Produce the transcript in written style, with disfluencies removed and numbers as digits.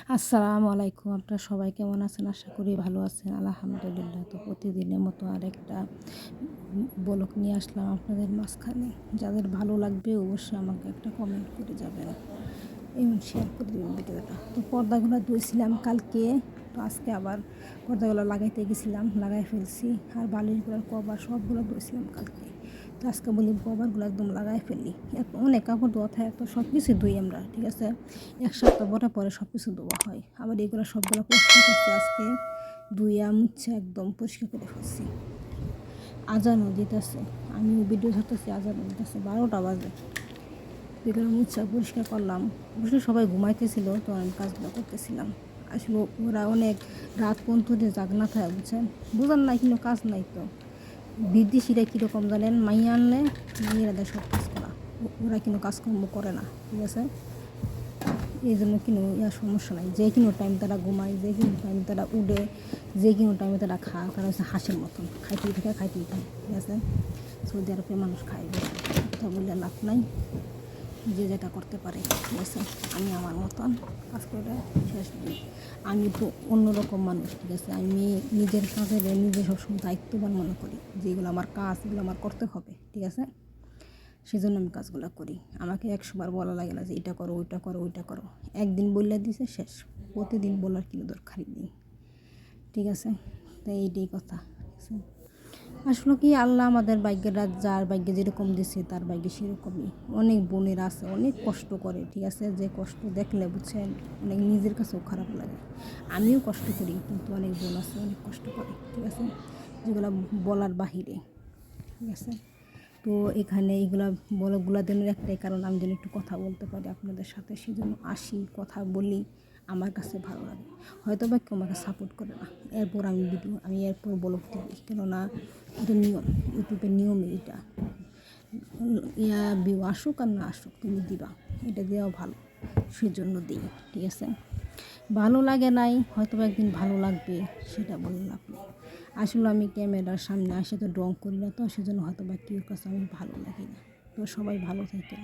আসসালামু আলাইকুম। আপনারা সবাই কেমন আছেন? আশা করি ভালো আছেন। আলহামদুলিল্লাহ। তো প্রতিদিনের মতো আরেকটা ব্লগ নিয়ে আসলাম আপনাদের মাঝখানে। যাদের ভালো লাগবে অবশ্যই আমাকে একটা কমেন্ট করে যাবেন এবং শেয়ার করে দেবেন ভিডিওটা। তো পর্দাগুলো ধুয়েছিলাম কালকে, তো আজকে আবার পর্দাগুলো লাগাইতে গেছিলাম, লাগাই ফেলছি। আর বালিশগুলোর কভার সবগুলো ধুয়েছিলাম কালকে। তো আজকে বলি কভারগুলো একদম লাগাই ফেলি। অনেক কাপড় ধোয়া থাকে, তো সব কিছু ধুই আমরা, ঠিক আছে। এক সপ্তাহ পরে সব কিছু ধোয়া হয়। আবার এগুলো সবগুলো পরিষ্কার করছি আজকে, ধুইয়া মুছে একদম পরিষ্কার করে ফেলছি। আজানও দিতেছে, আমিও ভিডিও ধরতেছি, আজানও দিতেছে, 12টা বাজে। এগুলো মুছা পরিষ্কার করলাম। অবশ্য সবাই ঘুমাইতেছিল, তো আমি কাজগুলো করতেছিলাম। আসলে ওরা অনেক রাত পর্যন্ত জাগনা থাকে, বুঝছেন। বোঝার নাই, কিন্তু কাজ নাই তো। বিদেশিরা কীরকম জানেন, মাইয়া আনলে মাইয়েরা দেয় সব কাজ করা, ওরা কিন্তু কাজকর্ম করে না, ঠিক আছে। এই জন্য কিন্তু সমস্যা নাই। যে কোনো টাইম তারা ঘুমায়, যে কোনো টাইম তারা উঠে, যে কোনো টাইমে তারা খায়। তারা হচ্ছে হাঁসের মতন খাইতেই থাকে, ঠিক আছে। সৌদি আরবে মানুষ খায়, কথা বললে লাভ নাই। যে যেটা করতে পারে, ঠিক আছে। আমি আমার মতন কাজ করে শেষ দিই। আমি তো অন্যরকম মানুষ, ঠিক আছে। আমি নিজের কাজের নিজে সবসময় দায়িত্ববান মনে করি, যেগুলো আমার কাজ, এগুলো আমার করতে হবে, ঠিক আছে। সেই জন্য আমি কাজগুলো করি। আমাকে 100বার বলা লাগে না যে এটা করো, ওইটা করো, ওইটা করো। একদিন বললে দিছে শেষ, প্রতিদিন বলার কোনো দরকারই নেই, ঠিক আছে। তাই এইটাই কথা, ঠিক আছে। আসলে কি, আল্লাহ আমাদের ভাগ্যেরা, যার ভাগ্যে যেরকম দিছে তার ভাগ্যে সেরকমই। অনেক বোনেরা আছে অনেক কষ্ট করে, ঠিক আছে। যে কষ্ট দেখলে, বুঝছেন, অনেক নিজের কাছেও খারাপ লাগে। আমিও কষ্ট করি, কিন্তু অনেক বোন আছে অনেক কষ্ট করে, ঠিক আছে, যেগুলো বলার বাহিরে, ঠিক আছে। তো এখানে এইগুলা বলাগুলা দিনের একটাই কারণ, আমি যেন একটু কথা বলতে পারি আপনাদের সাথে, সেজন্য আসি, কথা বলি। আমার কাছে ভালো লাগে। হয়তো বা কেউ আমাকে সাপোর্ট করে না, এরপর আমি এরপর ব্লগ দিই, কেননা এটা নিয়ম, ইউটিউবের নিয়মই এটা। ভিউ আসুক আর না আসুক, তুমি দিবা, এটা দেওয়া ভালো, সেজন্য দিই, ঠিক আছে। ভালো লাগে নাই, হয়তো একদিন ভালো লাগবে, সেটা বললাম আপনি। আসলে আমি ক্যামেরার সামনে আসে তো ড্রং করি না, তো সেজন্য হয়তো বা কেউ কাছে আমি ভালো লাগি না। তো সবাই ভালো থাকেন।